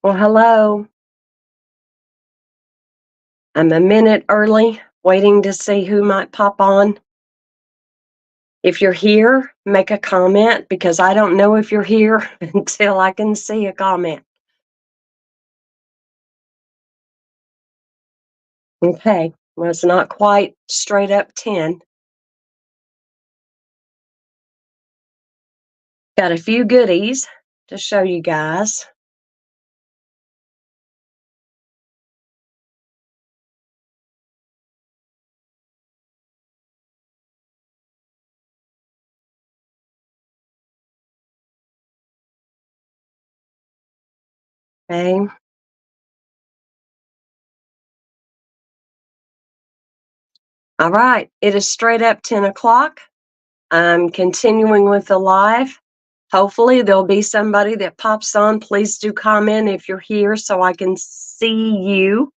Well, hello. I'm a minute early, waiting to see who might pop on. If you're here, make a comment because I don't know if you're here until I can see a comment. Okay, well, it's not quite straight up 10. Got a few goodies to show you guys. Okay. All right, it is straight up 10 o'clock. I'm continuing with the live. Hopefully, there'll be somebody that pops on. Please do comment if you're here so I can see you.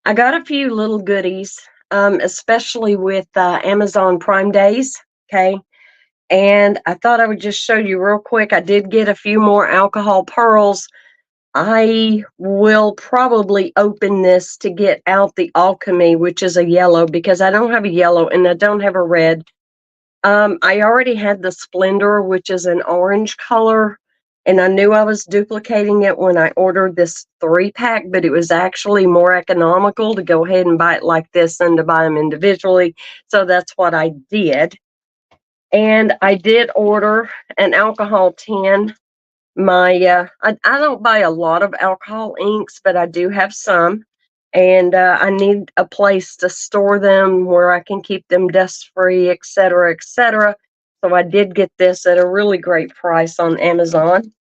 I got a few little goodies, especially with Amazon Prime Days. Okay. And I thought I would just show you real quick. I did get a few more alcohol pearls. I will probably open this to get out the alchemy, which is a yellow, because I don't have a yellow and I don't have a red. I already had the Splendor, which is an orange color, and I knew I was duplicating it when I ordered this 3-pack, but it was actually more economical to go ahead and buy it like this than to buy them individually. So that's what I did. And I did order an alcohol tin. I don't buy a lot of alcohol inks, but I do have some. And I need a place to store them where I can keep them dust free, et cetera, et cetera. So I did get this at a really great price on Amazon.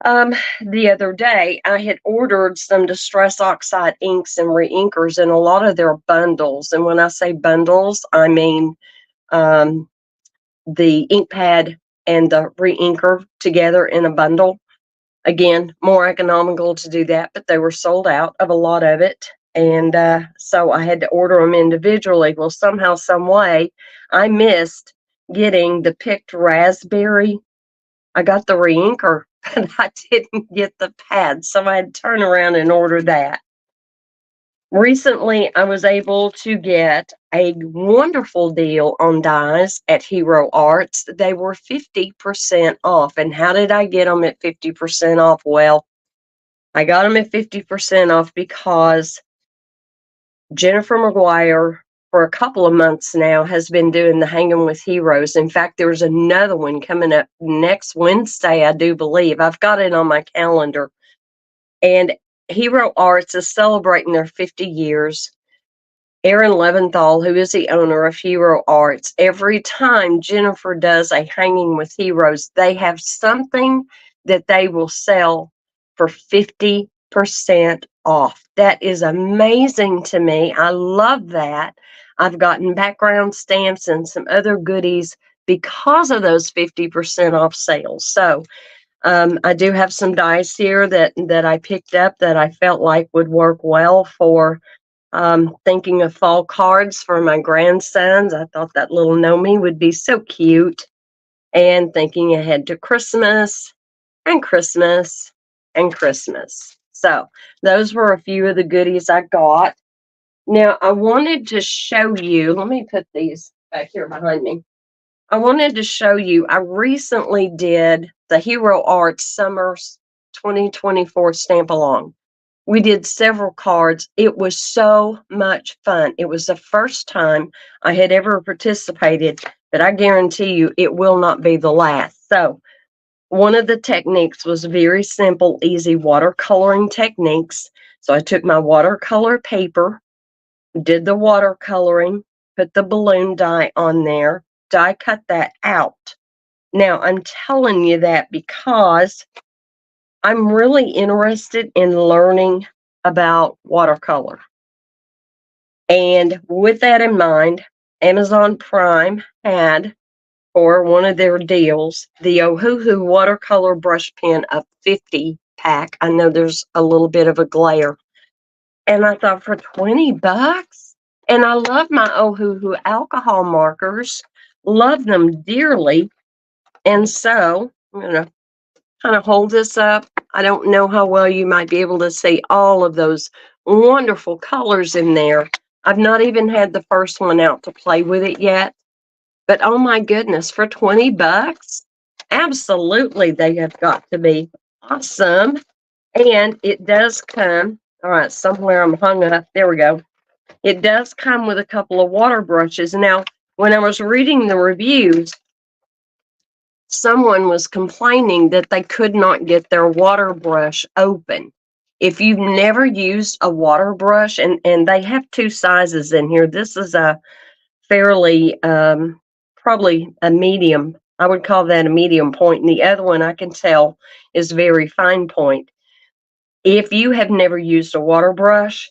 The other day, I had ordered some Distress Oxide inks and reinkers in a lot of their bundles. And when I say bundles, I mean um, the ink pad and the reinker together in a bundle. Again, more economical to do that, but they were sold out of a lot of it. And so I had to order them individually. Well, somehow, some way, I missed getting the picked raspberry. I got the reinker, but I didn't get the pad. So I had to turn around and order that. Recently, I was able to get a wonderful deal on dyes at Hero Arts. They were 50% off. And how did I get them at 50% off? Well, I got them at 50% off because Jennifer McGuire, for a couple of months now, has been doing the Hanging with Heroes. In fact, there's another one coming up next Wednesday, I do believe. I've got it on my calendar. And Hero Arts is celebrating their 50 years. Aaron Leventhal, who is the owner of Hero Arts, every time Jennifer does a Hanging with Heroes, they have something that they will sell for 50% off. That is amazing to me. I love that. I've gotten background stamps and some other goodies because of those 50% off sales. So I do have some dies here that I picked up that I felt like would work well for thinking of fall cards for my grandsons. I thought that little Nomi would be so cute. And thinking ahead to Christmas and Christmas and Christmas. So those were a few of the goodies I got. Now I wanted to show you, let me put these back here behind me. I wanted to show you, I recently did the Hero Arts Summer 2024 stamp along. We did several cards. It was so much fun. It was the first time I had ever participated, but I guarantee you it will not be the last. So one of the techniques was very simple, easy watercoloring techniques. So I took my watercolor paper, did the watercoloring, put the balloon die on there, die cut that out. Now I'm telling you that because I'm really interested in learning about watercolor. And with that in mind, Amazon Prime had, for one of their deals, the Ohuhu watercolor brush pen, a 50 pack. I know there's a little bit of a glare. And I thought, for $20? And I love my Ohuhu alcohol markers, love them dearly. And so I'm going to kind of hold this up. I don't know how well you might be able to see all of those wonderful colors in there. I've not even had the first one out to play with it yet. But oh my goodness, for 20 bucks, absolutely they have got to be awesome. And it does come, all right, somewhere I'm hung up. There we go. It does come with a couple of water brushes. Now, when I was reading the reviews, someone was complaining that they could not get their water brush open. If you've never used a water brush, and they have two sizes in here, this is a fairly, probably a medium. I would call that a medium point, and the other one I can tell is very fine point. If you have never used a water brush,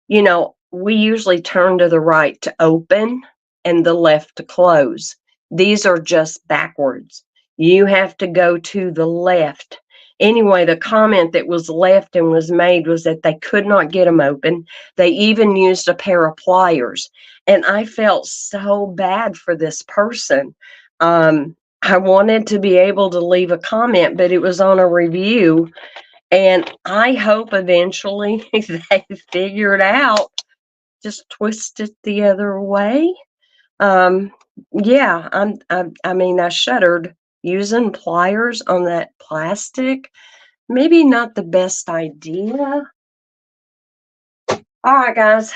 you know, we usually turn to the right to open and the left to close. These are just backwards. You have to go to the left. Anyway, the comment that was left and was made was that they could not get them open. They even used a pair of pliers. And I felt so bad for this person. I wanted to be able to leave a comment, but it was on a review. And I hope eventually they figure it out. Just twist it the other way. Yeah, I mean, I shuddered using pliers on that plastic. Maybe not the best idea. All right, guys.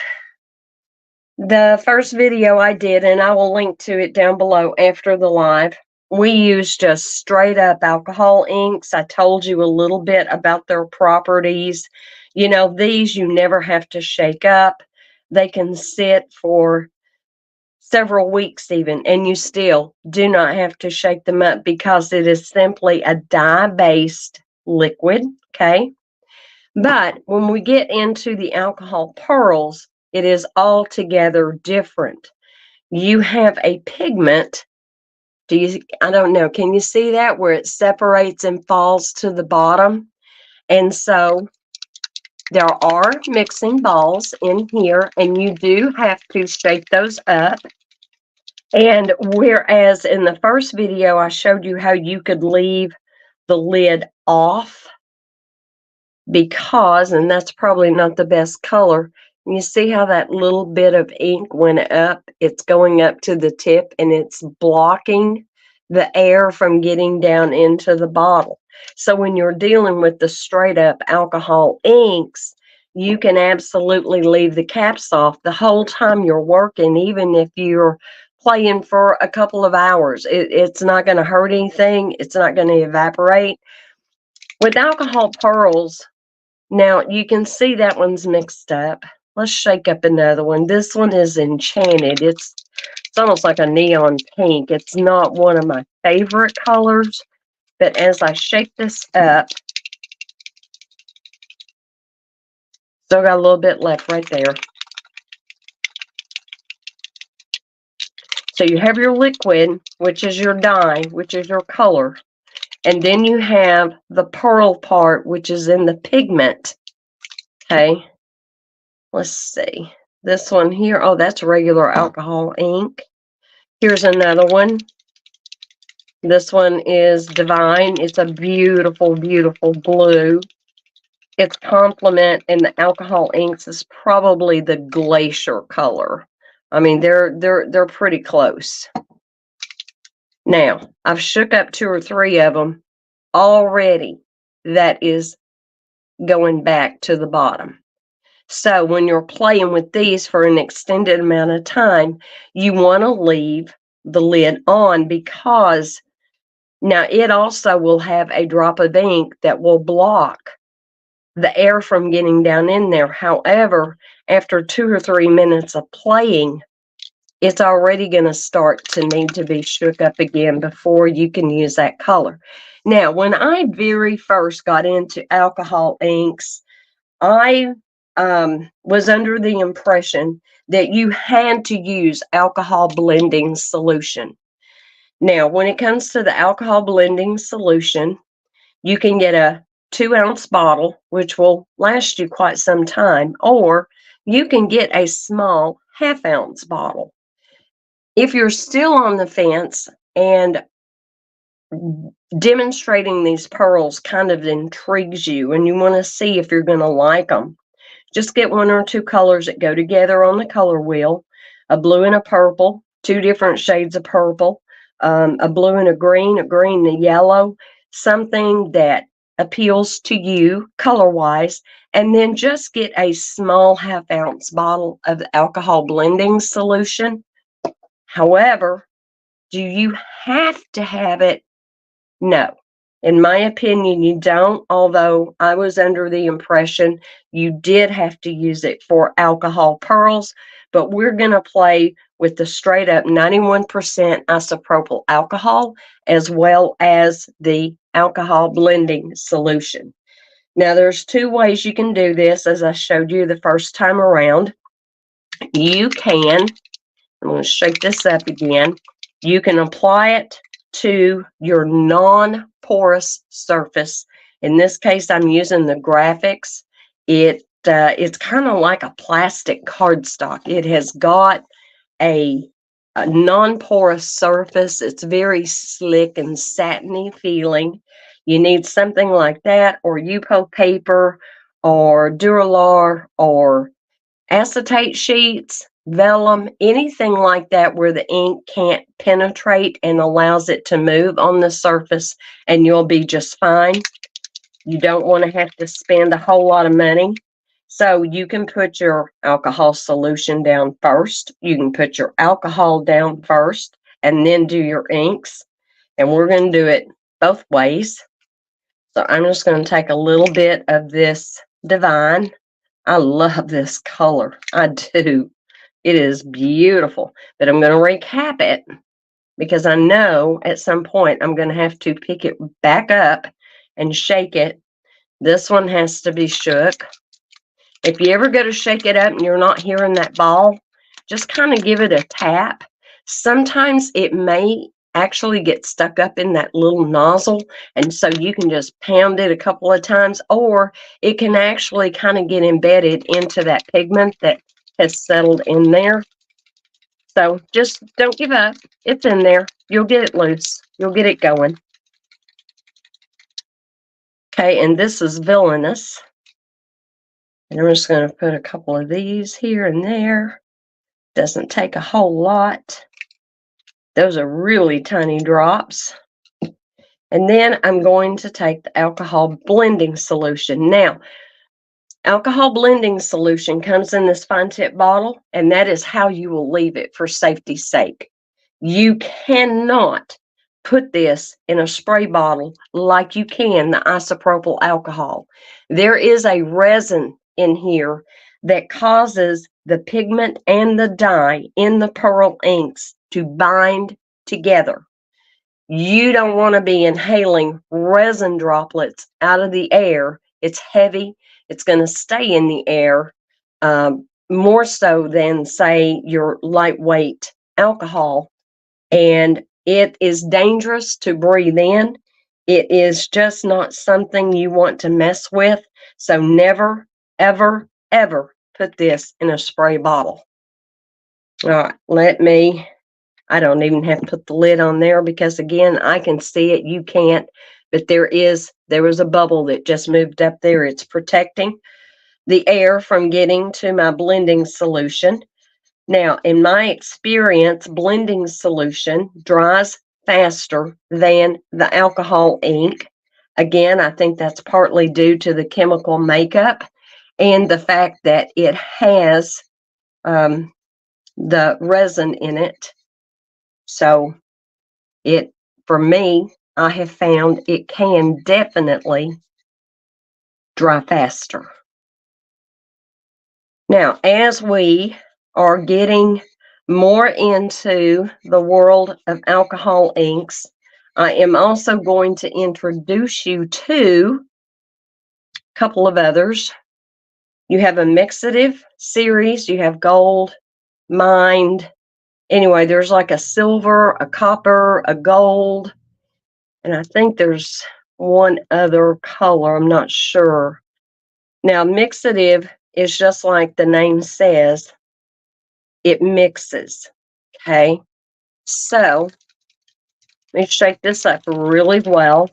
The first video I did, and I will link to it down below after the live, we used just straight up alcohol inks. I told you a little bit about their properties. You know, these you never have to shake up. They can sit for several weeks even, and you still do not have to shake them up because it is simply a dye-based liquid, okay? But when we get into the alcohol pearls, it is altogether different. You have a pigment. I don't know, can you see that where it separates and falls to the bottom? And so there are mixing balls in here, and you do have to shake those up. And whereas in the first video, I showed you how you could leave the lid off because, and that's probably not the best color, you see how that little bit of ink went up? It's going up to the tip and it's blocking the air from getting down into the bottle. So when you're dealing with the straight up alcohol inks, you can absolutely leave the caps off the whole time you're working, even if you're playing for a couple of hours. It's not going to hurt anything. It's not going to evaporate. With alcohol pearls, now you can see that one's mixed up. Let's shake up another one. This one is enchanted. It's almost like a neon pink. It's not one of my favorite colors, but as I shake this up, still got a little bit left right there. So you have your liquid, which is your dye, which is your color. And then you have the pearl part, which is in the pigment. Okay. Let's see. This one here, oh, that's regular alcohol ink. Here's another one. This one is Divine. It's a beautiful, beautiful blue. Its complement in the alcohol inks is probably the glacier color. I mean, they're pretty close. Now, I've shook up 2 or 3 of them already. That is going back to the bottom. So when you're playing with these for an extended amount of time, you want to leave the lid on because now it also will have a drop of ink that will block the air from getting down in there. However, after 2 or 3 minutes of playing, it's already going to start to need to be shook up again before you can use that color. Now, when I very first got into alcohol inks, I was under the impression that you had to use alcohol blending solution. Now, when it comes to the alcohol blending solution, you can get a 2-ounce bottle, which will last you quite some time, or you can get a small 1/2-ounce bottle. If you're still on the fence and demonstrating these pearls kind of intrigues you and you want to see if you're going to like them. Just get one or two colors that go together on the color wheel, a blue and a purple, two different shades of purple, a blue and a green and a yellow, something that appeals to you color-wise, and then just get a small half-ounce bottle of alcohol blending solution. However, do you have to have it? No. In my opinion, you don't, although I was under the impression you did have to use it for alcohol pearls, but we're going to play with the straight up 91% isopropyl alcohol as well as the alcohol blending solution. Now, there's two ways you can do this, as I showed you the first time around. You can, I'm going to shake this up again, you can apply it to your non-porous surface. In this case, I'm using the Graphics. It's kind of like a plastic cardstock. It has got a non-porous surface. It's very slick and satiny feeling. You need something like that, or Yupo paper, or Duralar, or acetate sheets, vellum, anything like that where the ink can't penetrate and allows it to move on the surface, and you'll be just fine. You don't want to have to spend a whole lot of money. So you can put your alcohol solution down first. You can put your alcohol down first and then do your inks. And we're going to do it both ways. So I'm just going to take a little bit of this Divine. I love this color. I do. It is beautiful. But I'm going to recap it because I know at some point I'm going to have to pick it back up and shake it. This one has to be shook. If you ever go to shake it up and you're not hearing that ball, just kind of give it a tap. Sometimes it may actually get stuck up in that little nozzle, and so you can just pound it a couple of times, or it can actually kind of get embedded into that pigment that has settled in there. So just don't give up. It's in there. You'll get it loose. You'll get it going. Okay, and this is Villainous. And I'm just going to put a couple of these here and there. Doesn't take a whole lot. Those are really tiny drops. And then I'm going to take the alcohol blending solution. Now, alcohol blending solution comes in this fine tip bottle, and that is how you will leave it for safety's sake. You cannot put this in a spray bottle like you can the isopropyl alcohol. There is a resin in here that causes the pigment and the dye in the pearl inks to bind together. You don't want to be inhaling resin droplets out of the air. It's heavy. It's going to stay in the air more so than, say, your lightweight alcohol. And it is dangerous to breathe in. It is just not something you want to mess with. So never, ever, ever put this in a spray bottle. All right, I don't even have to put the lid on there because, again, I can see it. You can't. But there was a bubble that just moved up there. It's protecting the air from getting to my blending solution. Now, in my experience, blending solution dries faster than the alcohol ink. Again, I think that's partly due to the chemical makeup and the fact that it has the resin in it. So for me, I have found it can definitely dry faster. Now, as we are getting more into the world of alcohol inks, I am also going to introduce you to a couple of others. You have a Mixative series. You have Gold, Mind. Anyway, there's like a silver, a copper, a gold, and I think there's one other color. I'm not sure. Now, Mixative is just like the name says. It mixes, okay? So Let me shake this up really well.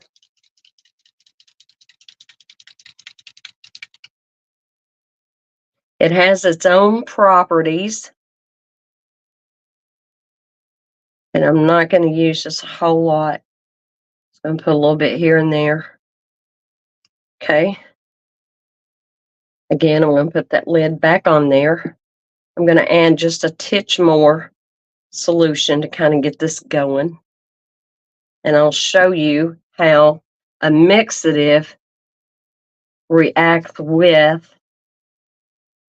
It has its own properties. And I'm not going to use just a whole lot. I'm going to put a little bit here and there. Okay. Again, I'm going to put that lid back on there. I'm going to add just a titch more solution to kind of get this going. And I'll show you how a mixative reacts with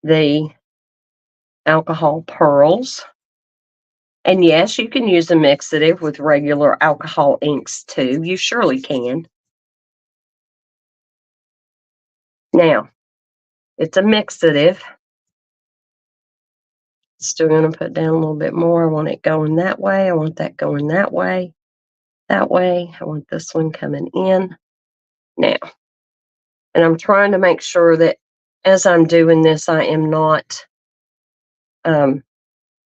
the alcohol pearls. And yes, you can use a mixative with regular alcohol inks too. You surely can. Now, it's a mixative. Still going to put down a little bit more. I want it going that way. I want that going that way. That way. I want this one coming in. Now, and I'm trying to make sure that as I'm doing this, I am not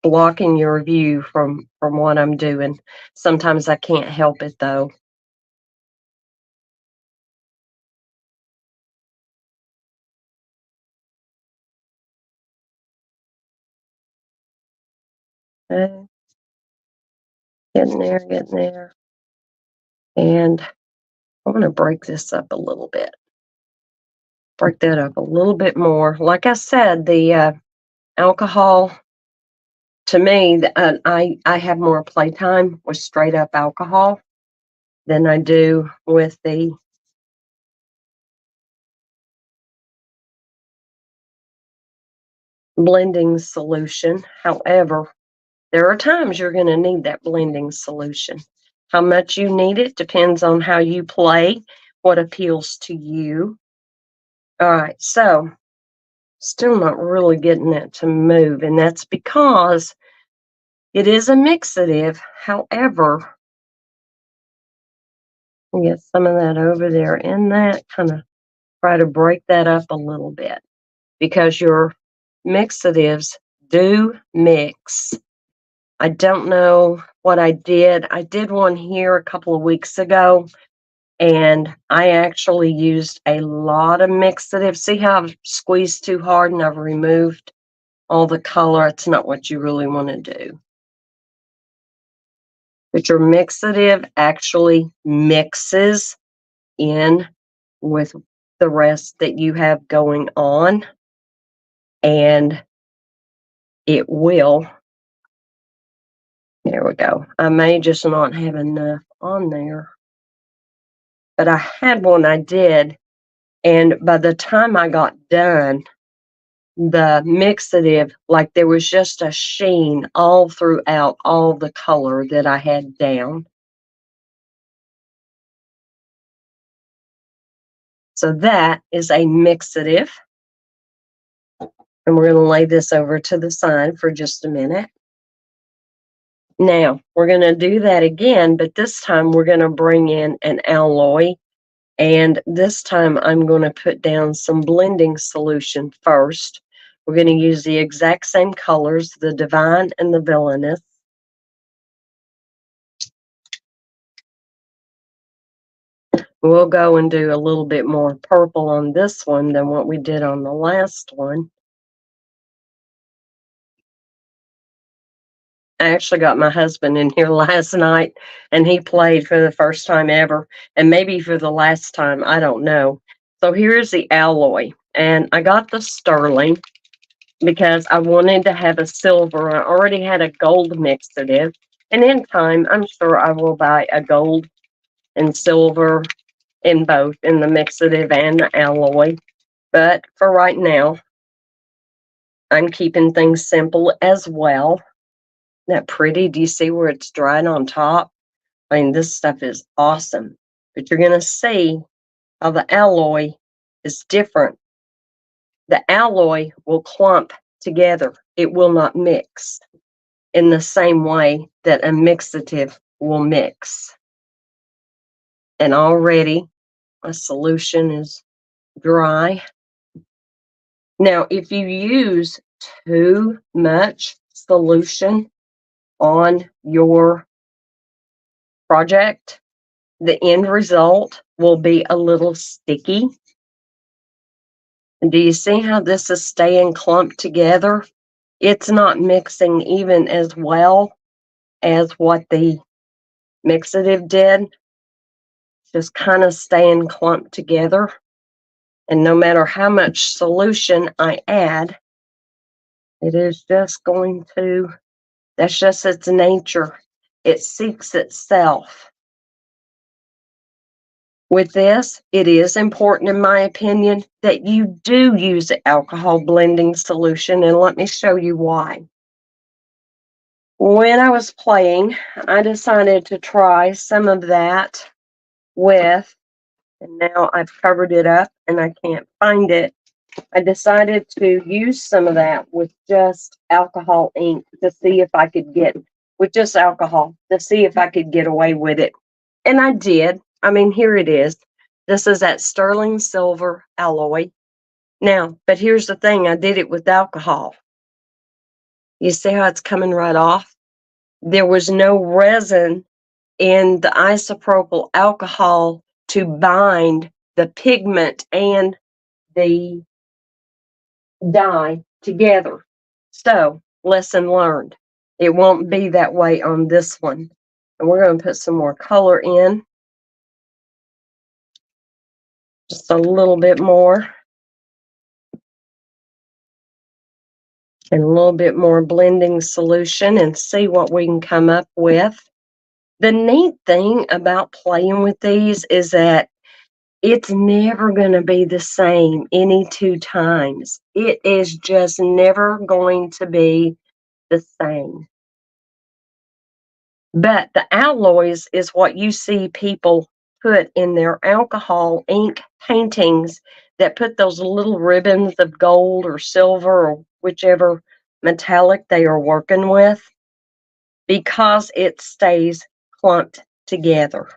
blocking your view from what I'm doing. Sometimes I can't help it though. Okay. Getting there. And I want to break this up a little bit. Break that up a little bit more. Like I said, the alcohol, to me, I have more playtime with straight up alcohol than I do with the blending solution. However, there are times you're going to need that blending solution. How much you need it depends on how you play, what appeals to you. All right, so still not really getting it to move, and that's because it is a mixative. However, get some of that over there in that, kind of try to break that up a little bit because your mixatives do mix. I don't know what I did. I did one here a couple of weeks ago, and I actually used a lot of mixative. See how I've squeezed too hard and I've removed all the color? It's not what you really want to do. But your mixative actually mixes in with the rest that you have going on, and it will. There we go. I may just not have enough on there, but I had one I did, and by the time I got done, the mixative, like there was just a sheen all throughout all the color that I had down. So that is a mixative. And we're going to lay this over to the side for just a minute. Now, we're going to do that again, but this time we're going to bring in an alloy. And this time I'm going to put down some blending solution first. We're going to use the exact same colors, the Divine and the Villainous. We'll go and do a little bit more purple on this one than what we did on the last one. I actually got my husband in here last night, and he played for the first time ever, and maybe for the last time, I don't know. So here's the alloy, and I got the sterling because I wanted to have a silver. I already had a gold mixative, and in time, I'm sure I will buy a gold and silver in both, in the mixative and the alloy. But for right now, I'm keeping things simple as well. Isn't that pretty? Do you see where it's dried on top? I mean, this stuff is awesome. But you're going to see how the alloy is different. The alloy will clump together. It will not mix in the same way that a mixative will mix. And already my solution is dry. Now, if you use too much solution on your project, the end result will be a little sticky. And do you see how this is staying clumped together? It's not mixing even as well as what the mixative did. Just kind of staying clumped together. And no matter how much solution I add, it is just going to, that's just its nature. It seeks itself. With this, it is important, in my opinion, that you do use the alcohol blending solution, and let me show you why. When I was playing, I decided to try some of that with, and now I've covered it up and I can't find it. I decided to use some of that with just alcohol ink to see if I could get, with just alcohol, to see if I could get away with it. And I did. I mean, here it is. This is that sterling silver alloy. Now, but here's the thing, I did it with alcohol. You see how it's coming right off? There was no resin in the isopropyl alcohol to bind the pigment and the dye together. So, lesson learned. It won't be that way on this one. And we're going to put some more color in. Just a little bit more. And a little bit more blending solution and see what we can come up with. The neat thing about playing with these is that it's never going to be the same any two times. It is just never going to be the same. But the alloys is what you see people put in their alcohol ink paintings that put those little ribbons of gold or silver or whichever metallic they are working with, because it stays clumped together.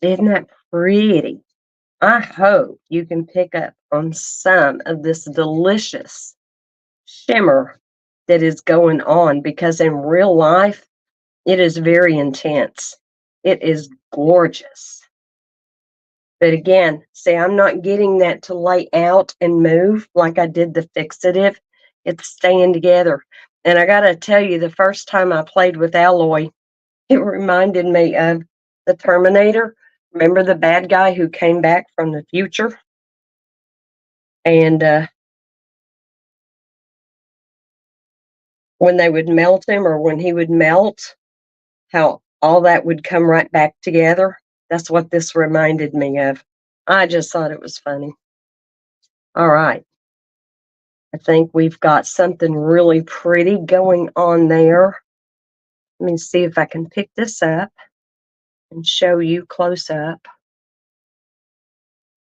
Isn't that pretty? I hope you can pick up on some of this delicious shimmer that is going on, because in real life, it is very intense. It is gorgeous. But again, see, I'm not getting that to lay out and move like I did the fixative. It's staying together. And I got to tell you, the first time I played with alloy, it reminded me of the Terminator. Remember the bad guy who came back from the future? And when they would melt him, or when he would melt, how all that would come right back together. That's what this reminded me of. I just thought it was funny. All right. I think we've got something really pretty going on there. Let me see if I can pick this up and show you close up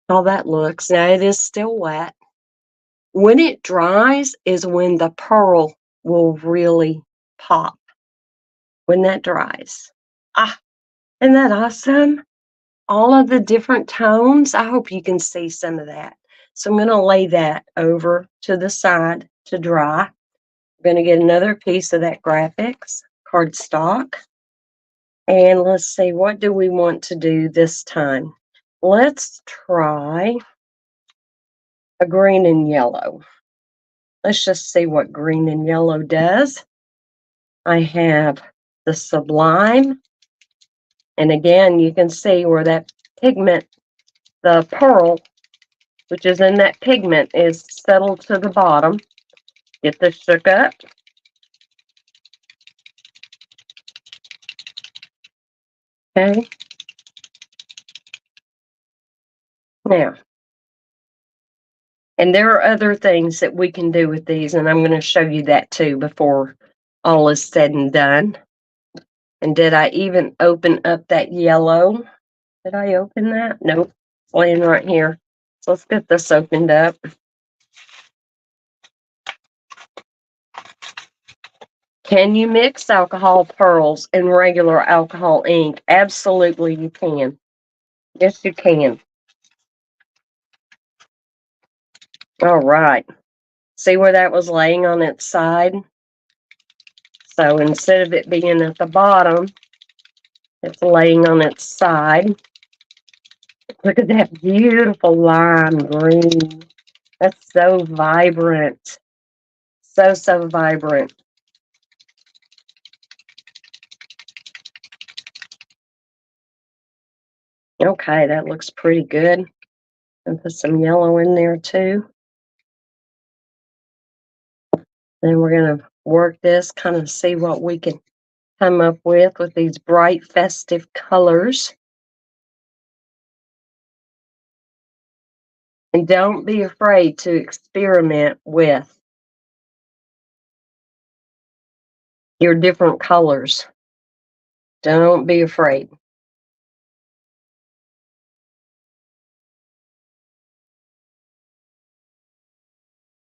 how that looks. Now, it is still wet. When it dries is when the pearl will really pop. When that dries. Ah, isn't that awesome? All of the different tones. I hope you can see some of that. So I'm going to lay that over to the side to dry. I'm going to get another piece of that graphics cardstock. And let's see, what do we want to do this time? Let's try a green and yellow. Let's just see what green and yellow does. I have the Sublime. And again, you can see where that pigment, the pearl, which is in that pigment, is settled to the bottom. Get this shook up. Okay. Now, and there are other things that we can do with these, and I'm going to show you that too before all is said and done. And did I even open up that yellow? Did I open that? Nope. It's laying right here. So let's get this opened up. Can you mix alcohol pearls and regular alcohol ink? Absolutely, you can. Yes, you can. All right. See where that was laying on its side? So instead of it being at the bottom, It's laying on its side. Look at that beautiful lime green. That's so vibrant. So, so vibrant. Okay, that looks pretty good. And put some yellow in there too. Then we're going to work this, kind of see what we can come up with these bright, festive colors. And don't be afraid to experiment with your different colors. Don't be afraid.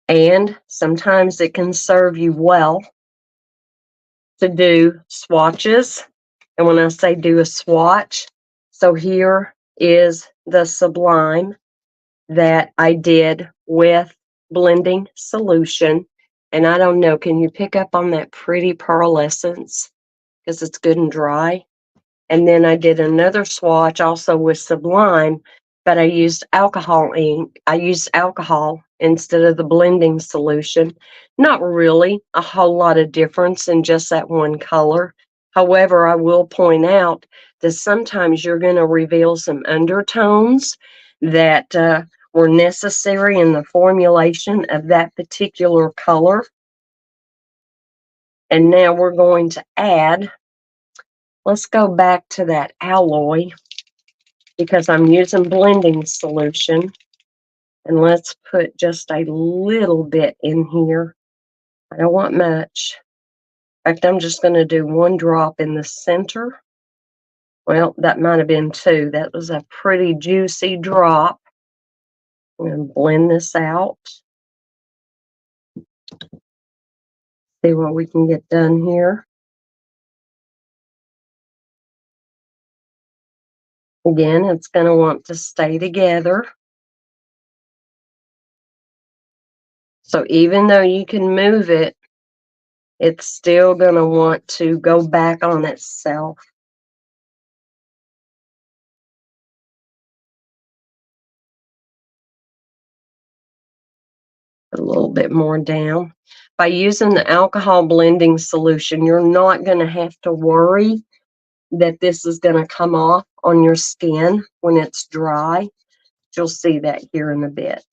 And sometimes it can serve you well to do swatches. And when I say do a swatch, so here is the Sublime that I did with blending solution. And I don't know, can you pick up on that pretty pearlescence? Because it's good and dry. And then I did another swatch also with Sublime, but I used alcohol ink. I used alcohol instead of the blending solution. Not really a whole lot of difference in just that one color. However, I will point out that sometimes you're going to reveal some undertones that were necessary in the formulation of that particular color. And now we're going to add, let's go back to that alloy because I'm using blending solution. And let's put just a little bit in here. I don't want much. In fact, I'm just going to do 1 drop in the center. Well, that might have been 2. That was a pretty juicy drop. I'm going to blend this out. See what we can get done here. Again, it's going to want to stay together. So even though you can move it, it's still going to want to go back on itself. A little bit more down. By using the alcohol blending solution, you're not going to have to worry that this is going to come off on your skin when it's dry. You'll see that here in a bit.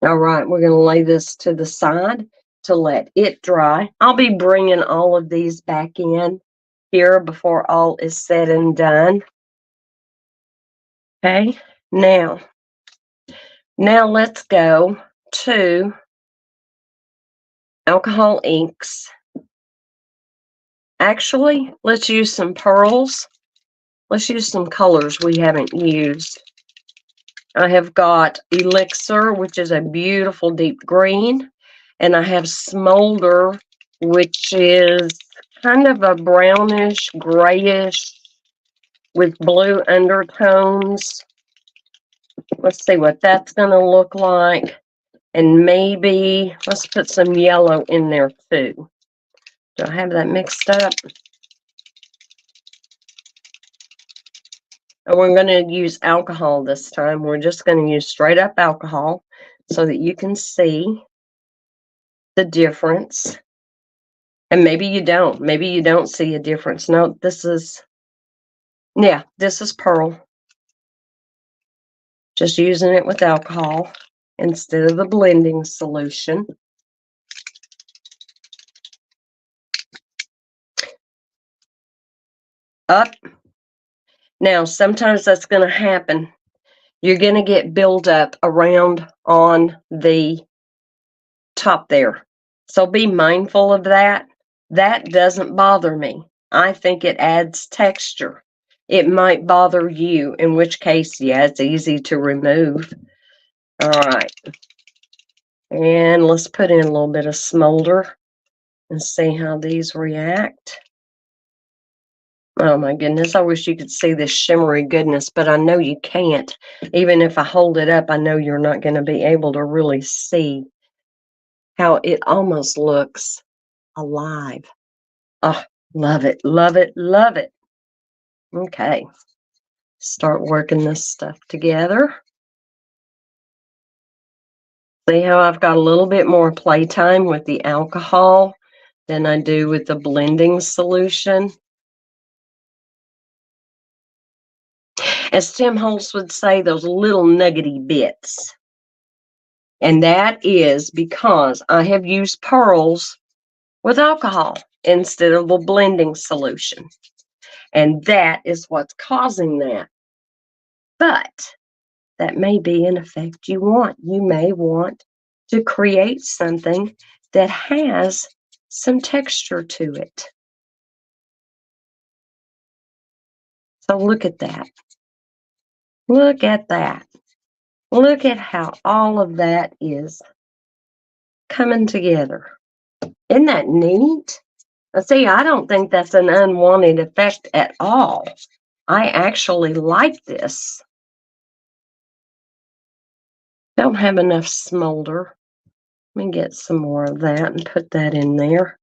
All right, we're going to lay this to the side to let it dry. I'll be bringing all of these back in here before all is said and done. Okay, now let's go to alcohol inks. Actually, let's use some pearls. Let's use some colors we haven't used. I have got Elixir, which is a beautiful deep green, and I have Smolder, which is kind of a brownish, grayish with blue undertones. Let's see what that's going to look like. And maybe let's put some yellow in there too. Do I have that mixed up? And we're going to use alcohol this time. We're just going to use straight up alcohol so that you can see the difference. And maybe you don't. Maybe you don't see a difference. No, this is pearl. Just using it with alcohol instead of the blending solution. Up. Now, sometimes that's going to happen. You're going to get buildup around on the top there. So be mindful of that. That doesn't bother me. I think it adds texture. It might bother you, in which case, yeah, it's easy to remove. All right. And let's put in a little bit of smolder and see how these react. Oh my goodness, I wish you could see this shimmery goodness, but I know you can't. Even if I hold it up, I know you're not going to be able to really see how it almost looks alive. Oh, love it, love it, love it. Okay, start working this stuff together. See how I've got a little bit more playtime with the alcohol than I do with the blending solution? As Tim Holtz would say, those little nuggety bits. And that is because I have used pearls with alcohol instead of a blending solution. And that is what's causing that. But that may be an effect you want. You may want to create something that has some texture to it. So look at that. Look at that. Look at how all of that is coming together. Isn't that neat? Now, see, I don't think that's an unwanted effect at all. I actually like this. Don't have enough smolder. Let me get some more of that and put that in there,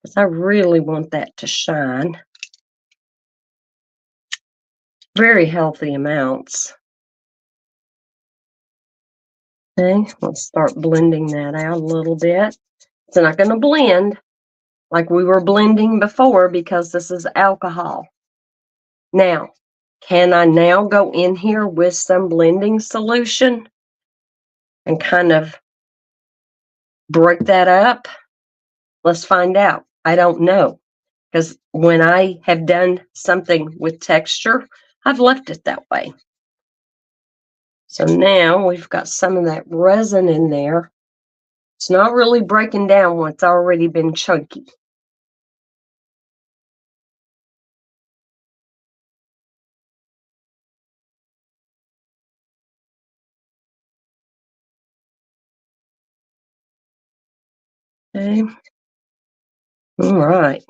because I really want that to shine. Very healthy amounts. Okay, let's start blending that out a little bit. It's not going to blend like we were blending before because this is alcohol. Now, can I now go in here with some blending solution and kind of break that up? Let's find out. I don't know, because when I have done something with texture, I've left it that way. So now we've got some of that resin in there. It's not really breaking down what's already been chunky. Okay. All right.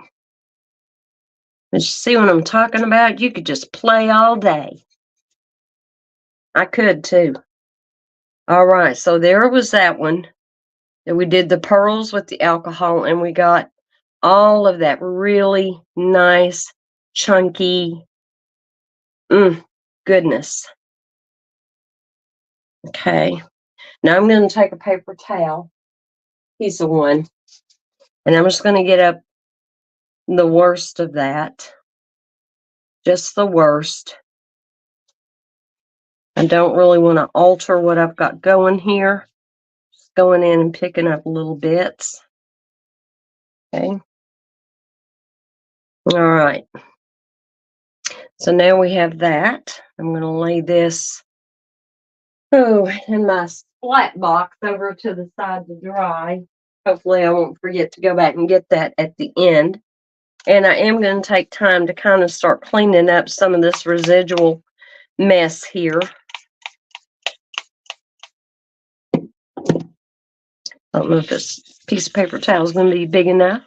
But you see what I'm talking about? You could just play all day. I could too. All right, so there was that one. And we did the pearls with the alcohol, and we got all of that really nice, chunky, goodness. Okay, now I'm going to take a paper towel, piece of one, and I'm just going to get up the worst of that, just the worst. I don't really want to alter what I've got going here. Just going in and picking up little bits. Okay. All right. So now we have that. I'm going to lay this in my splat box over to the side to dry. Hopefully I won't forget to go back and get that at the end. And I am going to take time to kind of start cleaning up some of this residual mess here. I don't know if this piece of paper towel is going to be big enough.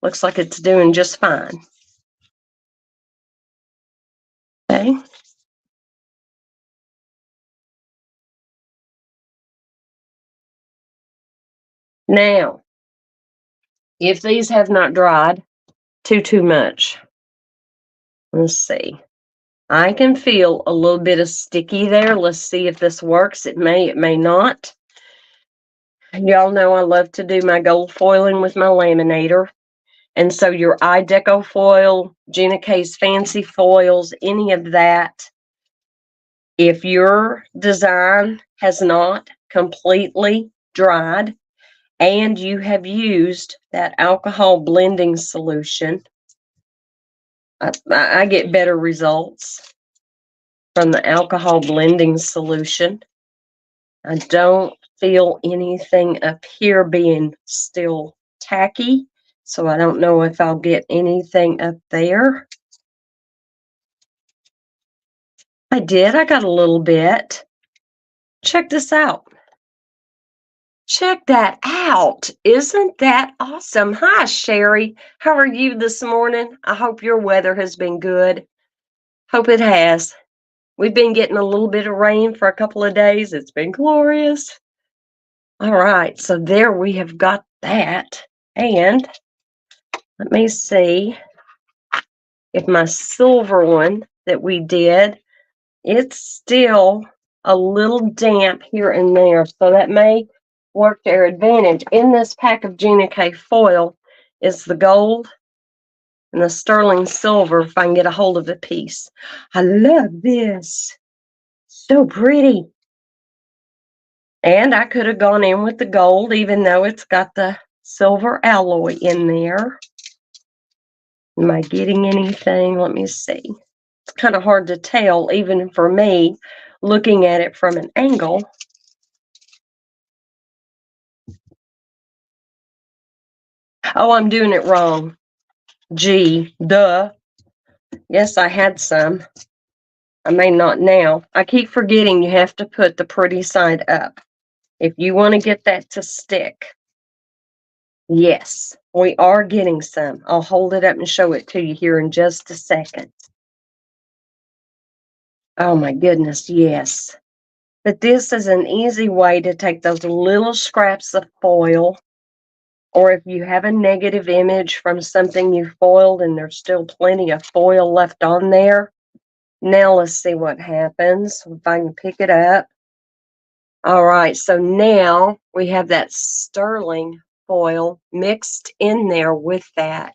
Looks like it's doing just fine. Okay. Now, if these have not dried too much, let's see. I can feel a little bit of sticky there. Let's see if this works. It may not. Y'all know I love to do my gold foiling with my laminator. And so your iDeco foil, Gina K's fancy foils, any of that, if your design has not completely dried and you have used that alcohol blending solution, I get better results from the alcohol blending solution. I don't feel anything up here being still tacky, so I don't know if I'll get anything up there. I did. I got a little bit. Check this out. Check that out. Isn't that awesome? Hi, Sherry. How are you this morning? I hope your weather has been good. Hope it has. We've been getting a little bit of rain for a couple of days. It's been glorious. All right, so there we have got that. And Let me see if my silver one that we did, it's still a little damp here and there, so that may work to our advantage. In this pack of Gina K foil is the gold and the sterling silver, if I can get a hold of the piece. I love this. So pretty. And I could have gone in with the gold, even though it's got the silver alloy in there. Am I getting anything? Let me see. It's kind of hard to tell, even for me, looking at it from an angle. Oh, I'm doing it wrong. Gee, duh. Yes, I had some. I may not now. I keep forgetting you have to put the pretty side up if you want to get that to stick. Yes, we are getting some. I'll hold it up and show it to you here in just a second. Oh my goodness, yes. But this is an easy way to take those little scraps of foil, or if you have a negative image from something you foiled and there's still plenty of foil left on there. Now let's see what happens, if I can pick it up. All right, so now we have that sterling foil mixed in there with that.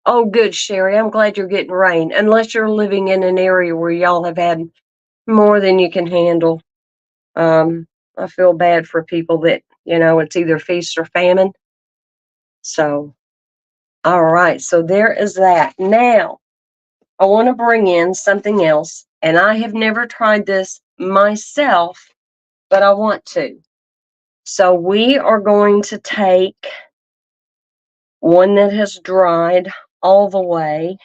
Oh, good, Sherry. I'm glad you're getting rain, unless you're living in an area where y'all have had more than you can handle. I feel bad for people that, it's either feast or famine. So, all right, so there is that. Now, I want to bring in something else, and I have never tried this myself, but I want to. So we are going to take one that has dried all the way.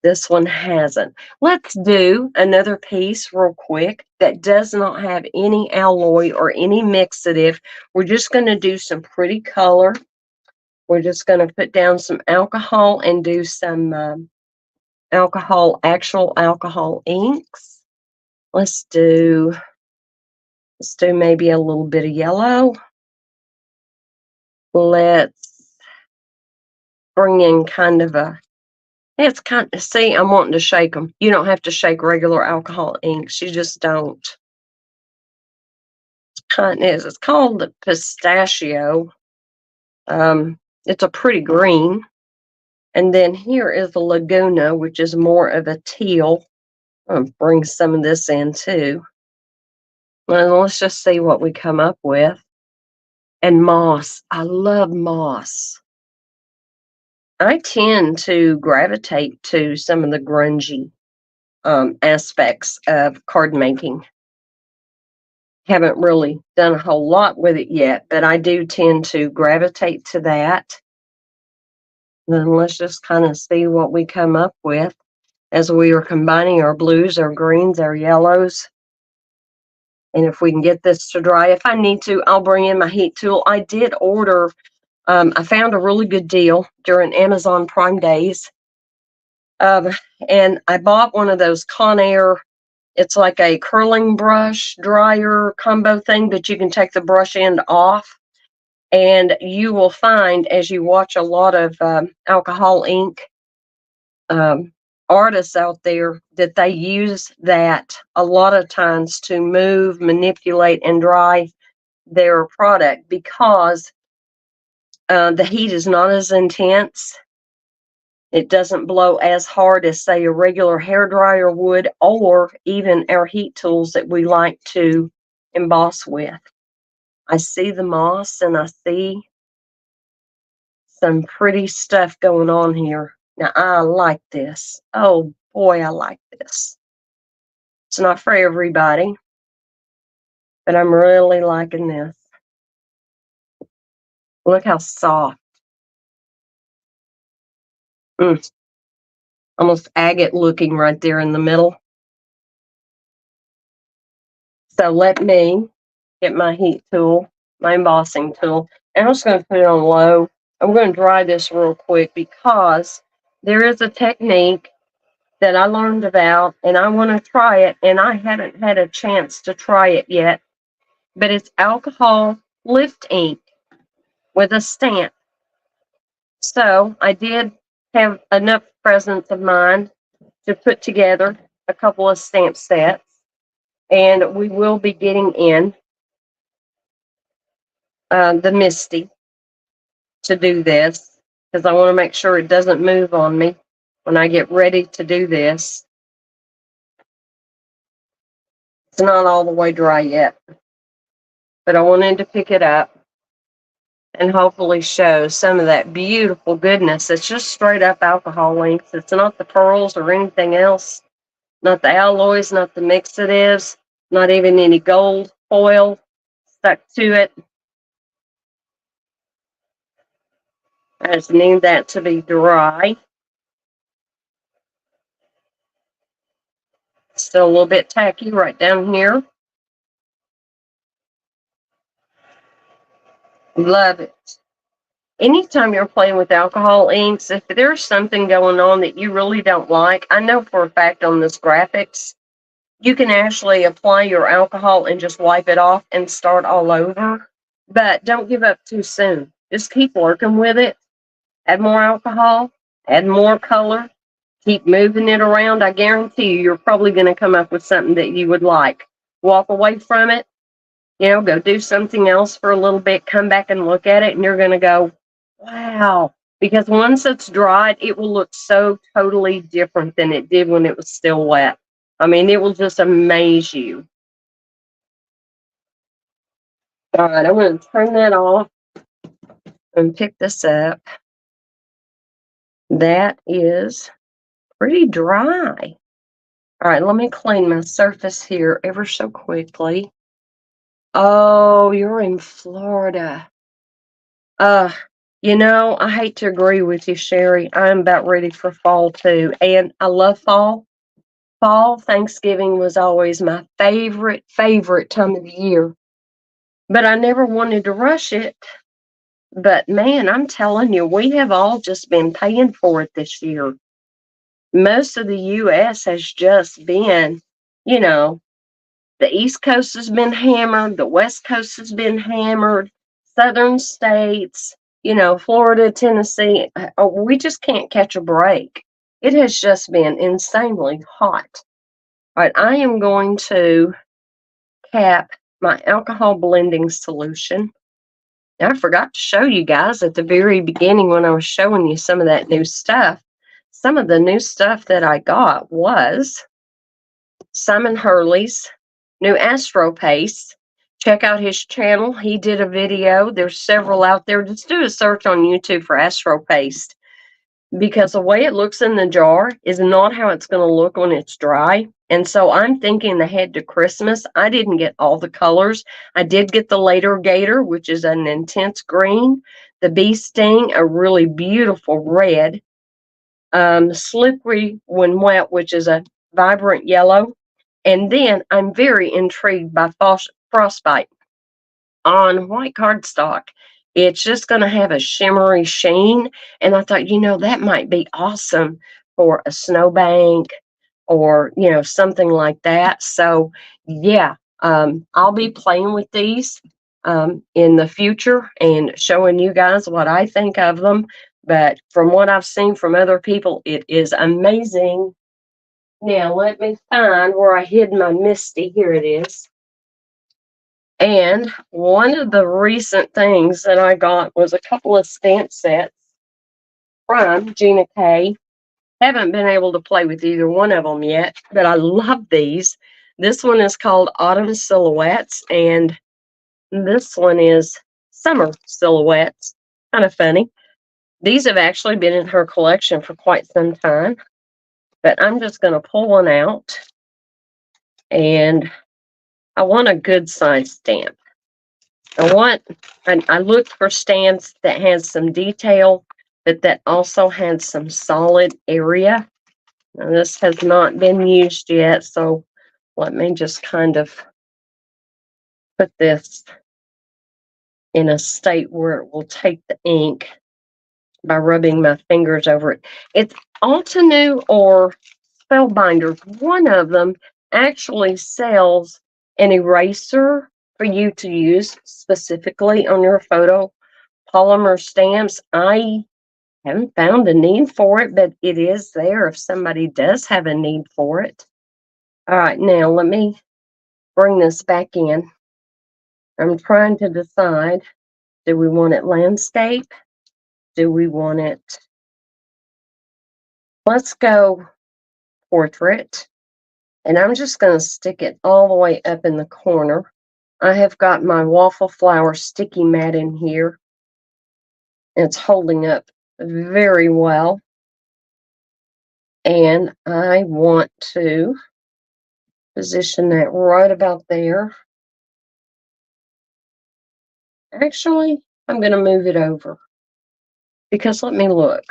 This one hasn't. Let's do another piece real quick that does not have any alloy or any mixative. We're just going to do some pretty color. We're just going to put down some alcohol and do some actual alcohol inks. Let's do maybe a little bit of yellow. Let's bring in kind of a, it's kind of, see, I'm wanting to shake them. You don't have to shake regular alcohol inks. You just don't. It's called the pistachio. It's a pretty green. And then here is the Laguna, which is more of a teal. I'll bring some of this in too. Well, let's just see what we come up with. And moss. I love moss. I tend to gravitate to some of the grungy aspects of card making. Haven't really done a whole lot with it yet, but I do tend to gravitate to that. Then let's just kind of see what we come up with as we are combining our blues, our greens, our yellows. And if we can get this to dry, if I need to, I'll bring in my heat tool. I did order, I found a really good deal during Amazon Prime Days. And I bought one of those Conair, it's like a curling brush dryer combo thing, but you can take the brush end off. And you will find, as you watch a lot of alcohol ink artists out there, that they use that a lot of times to move, manipulate, and dry their product because the heat is not as intense. It doesn't blow as hard as, say, a regular hairdryer would, or even our heat tools that we like to emboss with. I see the moss and I see some pretty stuff going on here. Now, I like this. Oh, boy, I like this. It's not for everybody, but I'm really liking this. Look how soft. Almost agate looking right there in the middle. So let me get my heat tool, my embossing tool, and I'm just going to put it on low. I'm going to dry this real quick because there is a technique that I learned about and I want to try it, and I haven't had a chance to try it yet, but it's alcohol lift ink with a stamp. So I did have enough presence of mind to put together a couple of stamp sets, and we will be getting in the Misty to do this because I want to make sure it doesn't move on me when I get ready to do this. It's not all the way dry yet, but I wanted to pick it up and hopefully show some of that beautiful goodness. It's just straight up alcohol inks. It's not the pearls or anything else, not the alloys, not the mixatives, not even any gold foil stuck to it. I just need that to be dry. Still a little bit tacky right down here. Love it. Anytime you're playing with alcohol inks, if there's something going on that you really don't like, I know for a fact on this graphics, you can actually apply your alcohol and just wipe it off and start all over. But don't give up too soon. Just keep working with it. Add more alcohol, add more color, keep moving it around. I guarantee you're probably going to come up with something that you would like. Walk away from it, go do something else for a little bit, come back and look at it, and you're going to go, wow. Because once it's dried, it will look so totally different than it did when it was still wet. I mean, it will just amaze you. All right, I'm going to turn that off and pick this up. That is pretty dry. All right, let me clean my surface here ever so quickly. Oh, you're in Florida. I hate to agree with you, Sherry. I'm about ready for fall too. And I love fall. Fall, Thanksgiving was always my favorite time of the year. But I never wanted to rush it. But man, I'm telling you, we have all just been paying for it this year. Most of the U.S. has just been, the East Coast has been hammered, the West Coast has been hammered, Southern states, Florida, Tennessee. We just can't catch a break. It has just been insanely hot. All right, I am going to cap my alcohol blending solution. Now, I forgot to show you guys at the very beginning when I was showing you some of that new stuff. Some of the new stuff that I got was Simon Hurley's new Astro Paste. Check out his channel. He did a video. There's several out there. Just do a search on YouTube for Astro Paste, because the way it looks in the jar is not how it's going to look when it's dry. And so I'm thinking ahead to Christmas. I didn't get all the colors. I did get the Later Gator, which is an intense green, the Bee Sting, a really beautiful red, Slippery When Wet, which is a vibrant yellow. And then I'm very intrigued by Frostbite on white cardstock. It's just going to have a shimmery sheen. And I thought, that might be awesome for a snowbank or, something like that. So, yeah, I'll be playing with these in the future and showing you guys what I think of them. But from what I've seen from other people, it is amazing. Now, let me find where I hid my Misty. Here it is. And one of the recent things that I got was a couple of stamp sets from Gina K. Haven't been able to play with either one of them yet, but I love these. This one is called Autumn Silhouettes, and this one is Summer Silhouettes. Kind of funny. These have actually been in her collection for quite some time, but I'm just going to pull one out, and I want a good size stamp. I looked for stamps that had some detail, but that also had some solid area. Now, this has not been used yet, so let me just kind of put this in a state where it will take the ink by rubbing my fingers over it. It's Altenew or Spellbinders. One of them actually sells an eraser for you to use specifically on your photo polymer stamps. I Haven't found a need for it, but it is there if somebody does have a need for it. All right, now let me bring this back in. I'm trying to decide, do we want it landscape? Do we want it? Let's go portrait. And I'm just going to stick it all the way up in the corner. I have got my waffle flower sticky mat in here. It's holding up very well. And I want to position that right about there. Actually, I'm going to move it over because let me look.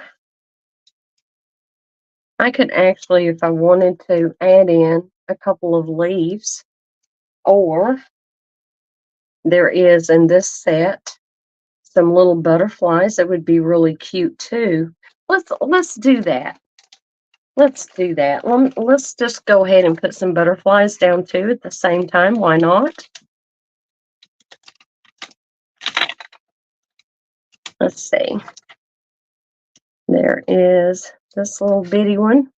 I could actually, if I wanted to, add in a couple of leaves, or there is in this set some little butterflies that would be really cute too. Let's do that. Let's do that. Let's just go ahead and put some butterflies down too at the same time. Why not? Let's see. There is this little bitty one.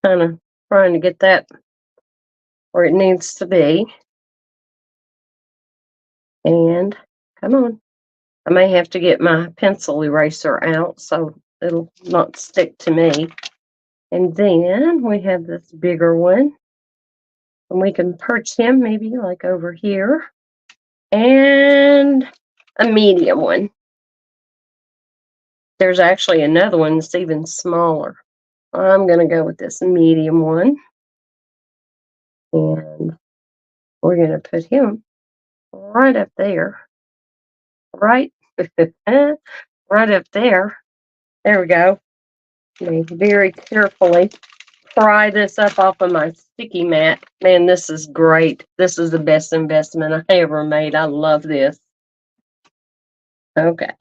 Kind of trying to get that where it needs to be. And come on. I may have to get my pencil eraser out so it'll not stick to me. And then we have this bigger one. And we can perch him maybe like over here. And a medium one. There's actually another one that's even smaller. I'm going to go with this medium one. And we're going to put him right up there. Right? Right up there. There we go. Very carefully pry this up off of my sticky mat. Man, this is great. This is the best investment I ever made. I love this. Okay.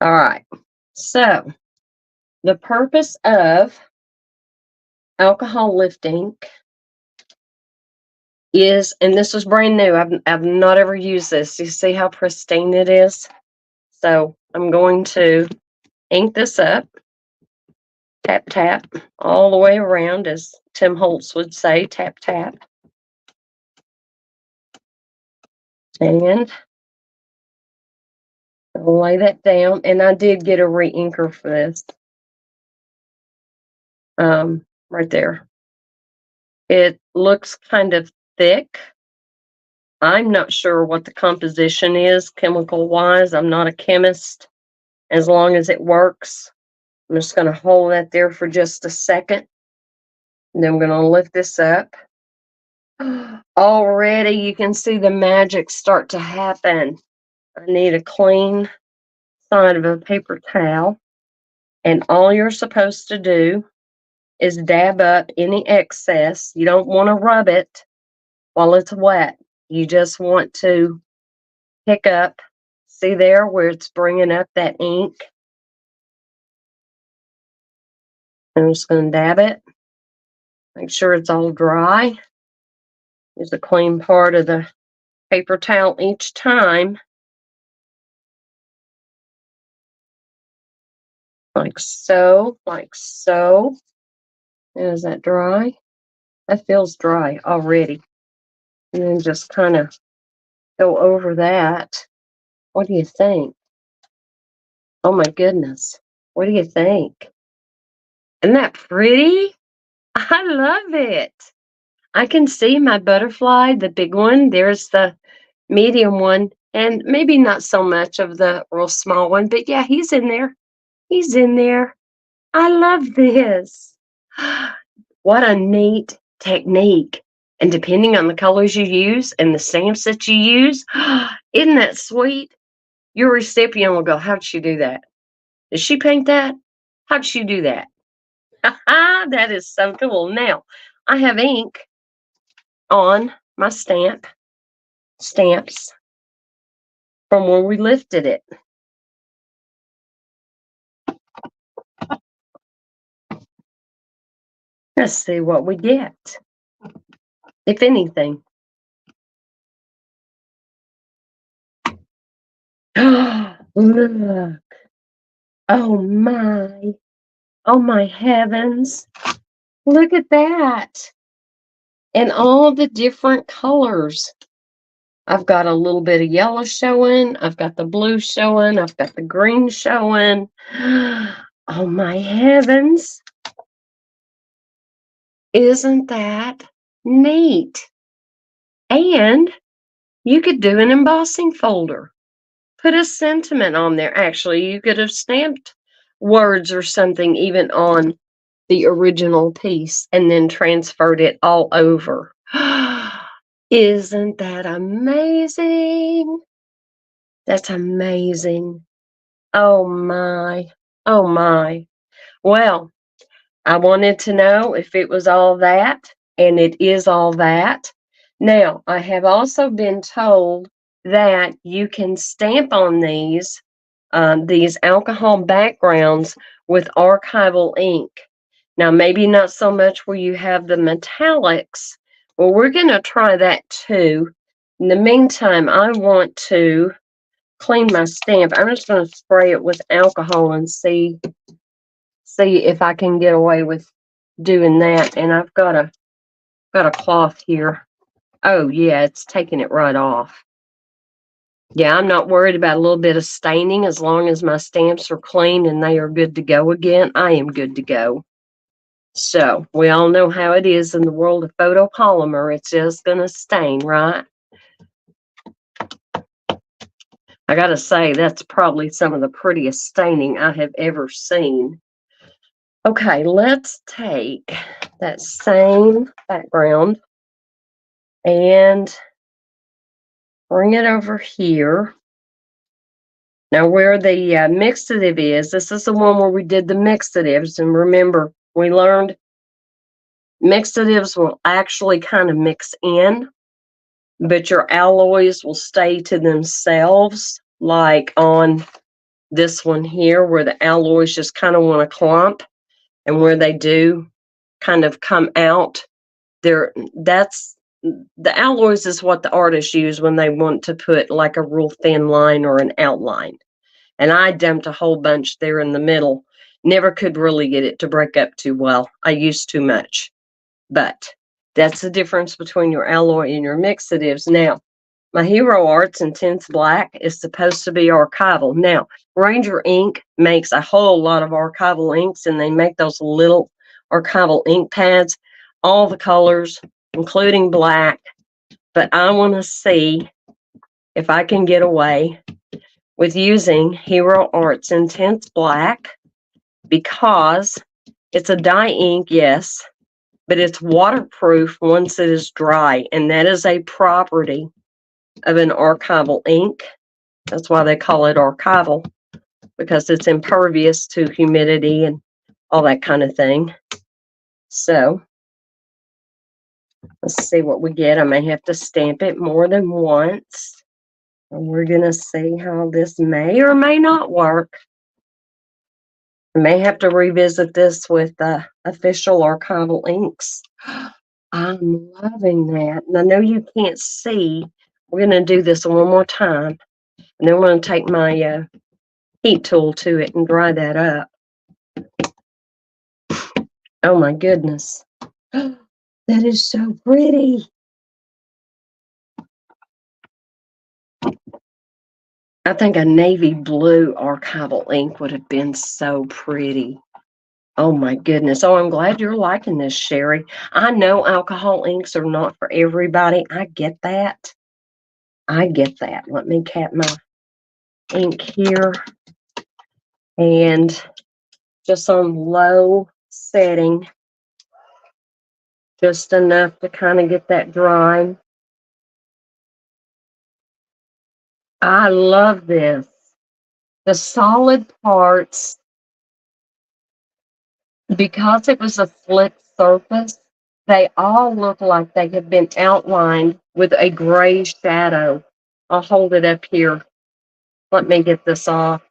All right. So, the purpose of alcohol lift ink is, and this is brand new. I've not ever used this. You see how pristine it is? So, I'm going to ink this up. Tap, tap, all the way around, as Tim Holtz would say, tap, tap. And I'll lay that down. And I did get a re-inker for this. Right there. It looks kind of thick. I'm not sure what the composition is chemical-wise. I'm not a chemist. As long as it works, I'm just going to hold that there for just a second. And then I'm going to lift this up. Already you can see the magic start to happen. I need a clean side of a paper towel. And all you're supposed to do is dab up any excess. You don't want to rub it while it's wet. You just want to pick up, see there where it's bringing up that ink. I'm just going to dab it. Make sure it's all dry. Use a clean part of the paper towel each time. Like so, like so. And is that dry? That feels dry already. And then just kind of go over that. What do you think? Oh my goodness. What do you think? Isn't that pretty? I love it. I can see my butterfly, the big one. There's the medium one, and maybe not so much of the real small one, but yeah, he's in there. He's in there. I love this. What a neat technique. And depending on the colors you use and the stamps that you use, isn't that sweet? Your recipient will go, how'd she do that? Did she paint that? How'd she do that? That is so cool. Now, I have ink on my stamps from when we lifted it. Let's see what we get, if anything. Look. Oh my. Oh my heavens. Look at that. And all the different colors. I've got a little bit of yellow showing. I've got the blue showing. I've got the green showing. Oh my heavens. Isn't that neat? And you could do an embossing folder. Put a sentiment on there. Actually, you could have stamped words or something even on the original piece and then transferred it all over. Isn't that amazing? That's amazing. Oh my. Oh my. Well, I wanted to know if it was all that, and it is all that. Now, I have also been told that you can stamp on these alcohol backgrounds with archival ink. Now, maybe not so much where you have the metallics. Well, we're going to try that too. In the meantime, I want to clean my stamp. I'm just going to spray it with alcohol and see if I can get away with doing that. And I've got a cloth here. Oh yeah, it's taking it right off. Yeah, I'm not worried about a little bit of staining as long as my stamps are clean and they are good to go again. I am good to go. So we all know how it is in the world of photopolymer. It's just going to stain, right? I got to say, that's probably some of the prettiest staining I have ever seen. Okay, let's take that same background and bring it over here. Now, where the mixative is, this is the one where we did the mixatives. And remember, we learned mixatives will actually kind of mix in, but your alloys will stay to themselves, like on this one here, where the alloys just kind of want to clump, and where they do kind of come out. That's the alloys is what the artists use when they want to put like a real thin line or an outline. And I dumped a whole bunch there in the middle. Never could really get it to break up too well. I used too much. But that's the difference between your alloy and your mixatives. Now, my Hero Arts Intense Black is supposed to be archival. Now, Ranger Ink makes a whole lot of archival inks, and they make those little archival ink pads, all the colors, including black. But I want to see if I can get away with using Hero Arts Intense Black, because it's a dye ink, yes, but it's waterproof once it is dry, and that is a property of an archival ink. That's why they call it archival, because it's impervious to humidity and all that kind of thing. So let's see what we get. I may have to stamp it more than once. And we're going to see how this may or may not work. I may have to revisit this with official archival inks. I'm loving that. And I know you can't see. We're going to do this one more time. And then we're going to take my heat tool to it and dry that up. Oh my goodness. That is so pretty. I think a navy blue archival ink would have been so pretty. Oh my goodness. Oh, I'm glad you're liking this, Sherry. I know alcohol inks are not for everybody. I get that. I get that. Let me cap my ink here. And just on low setting, just enough to kind of get that dry. I love this. The solid parts, because it was a slick surface, they all look like they have been outlined with a gray shadow. I'll hold it up here. Let me get this off.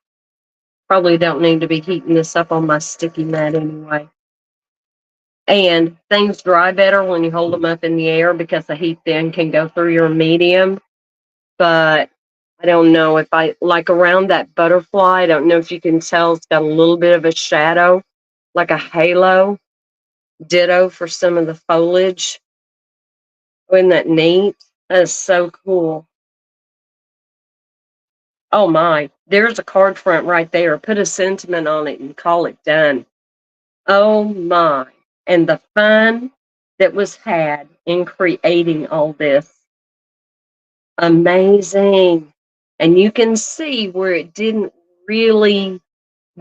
Probably don't need to be heating this up on my sticky mat anyway. And things dry better when you hold them up in the air because the heat then can go through your medium. But I don't know if I, like around that butterfly, I don't know if you can tell it's got a little bit of a shadow, like a halo. Ditto for some of the foliage. Isn't that neat? That is so cool. Oh my, there's a card front right there. Put a sentiment on it and call it done. Oh my. And the fun that was had in creating all this. Amazing. And you can see where it didn't really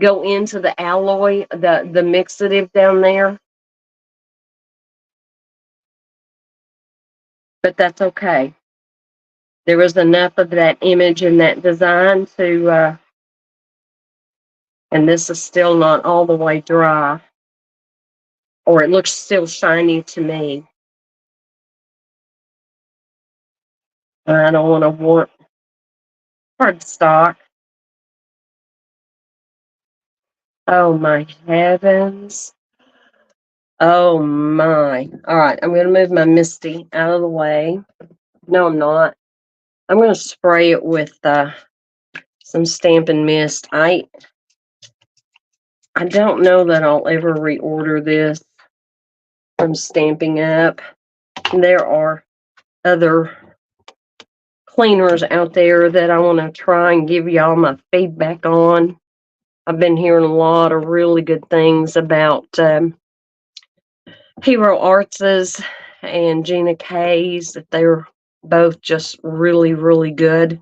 go into the alloy, the mixative down there. But that's okay. There was enough of that image in that design to, and this is still not all the way dry, or it looks still shiny to me. I don't want to warp cardstock. Oh my heavens. Oh my. All right, I'm going to move my Misty out of the way. No, I'm not. I'm going to spray it with some Stampin' Mist. I don't know that I'll ever reorder this from Stamping Up. There are other cleaners out there that I want to try and give y'all my feedback on. I've been hearing a lot of really good things about Hero Arts's and Gina K's, that they're both just really, really good.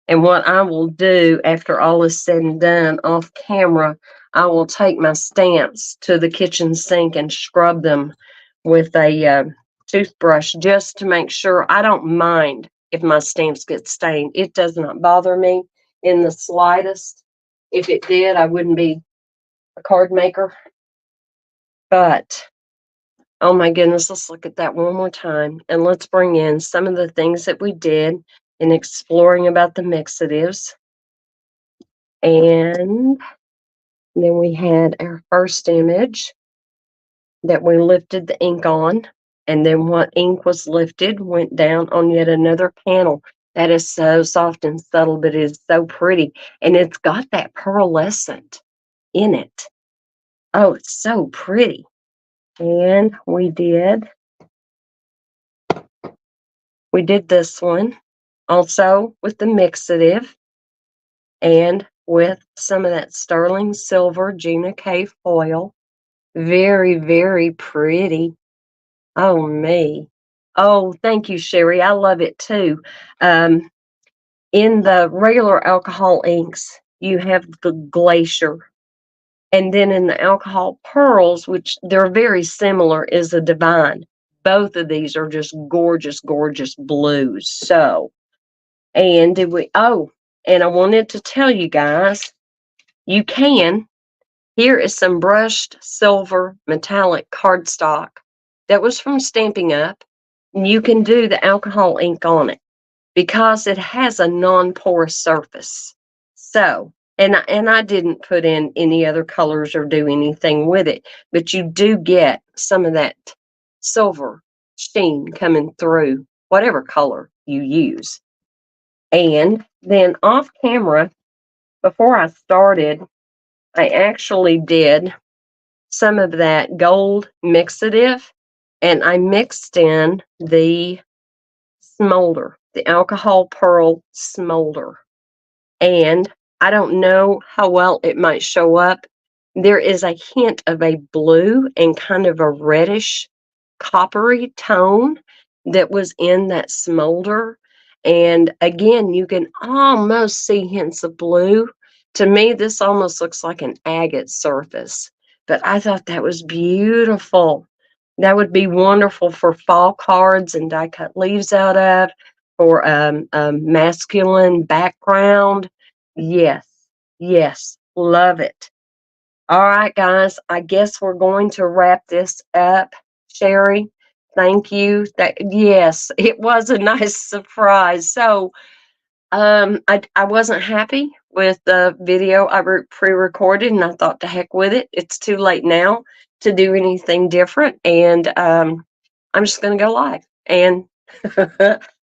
And what I will do after all is said and done off camera, I will take my stamps to the kitchen sink and scrub them with a toothbrush just to make sure. I don't mind if my stamps get stained. It does not bother me in the slightest. If it did, I wouldn't be a card maker. But, oh my goodness, let's look at that one more time. And let's bring in some of the things that we did in exploring about the mixatives. And then we had our first image that we lifted the ink on. And then what ink was lifted went down on yet another panel. That is so soft and subtle, but it is so pretty. And it's got that pearlescent in it. Oh, it's so pretty. And we did this one also with the mixative and with some of that sterling silver Gina K foil. Very, very pretty. Oh, me. Oh, thank you, Sherry. I love it too. In the regular alcohol inks, you have the glacier. And then in the alcohol pearls, which they're very similar, is a divine. Both of these are just gorgeous, gorgeous blues. So, and and I wanted to tell you guys, here is some brushed silver metallic cardstock that was from Stamping Up. And you can do the alcohol ink on it because it has a non-porous surface. So, and I didn't put in any other colors or do anything with it, but you do get some of that silver sheen coming through whatever color you use. And then off camera, before I started, I actually did some of that gold mixative, and I mixed in the smolder, the alcohol pearl smolder. And I don't know how well it might show up. There is a hint of a blue and kind of a reddish coppery tone that was in that smolder. And again, you can almost see hints of blue. To me, this almost looks like an agate surface, but I thought that was beautiful. That would be wonderful for fall cards and die cut leaves out of, for a masculine background. Yes, yes, love it. All right, guys, I guess we're going to wrap this up. Sherry, thank you. Yes, it was a nice surprise. So, I wasn't happy with the video I pre-recorded, and I thought, to heck with it. It's too late now to do anything different, and I'm just going to go live. And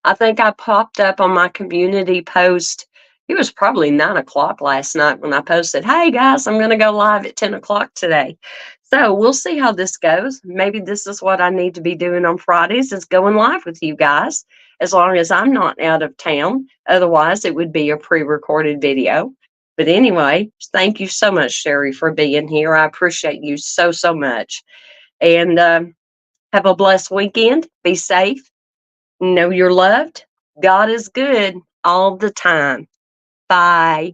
I think I popped up on my community post. It was probably 9 o'clock last night when I posted, "Hey guys, I'm going to go live at 10 o'clock today." So we'll see how this goes. Maybe this is what I need to be doing on Fridays, is going live with you guys, as long as I'm not out of town. Otherwise, it would be a pre-recorded video. But anyway, thank you so much, Sherry, for being here. I appreciate you so, so much. And have a blessed weekend. Be safe. Know you're loved. God is good all the time. Bye.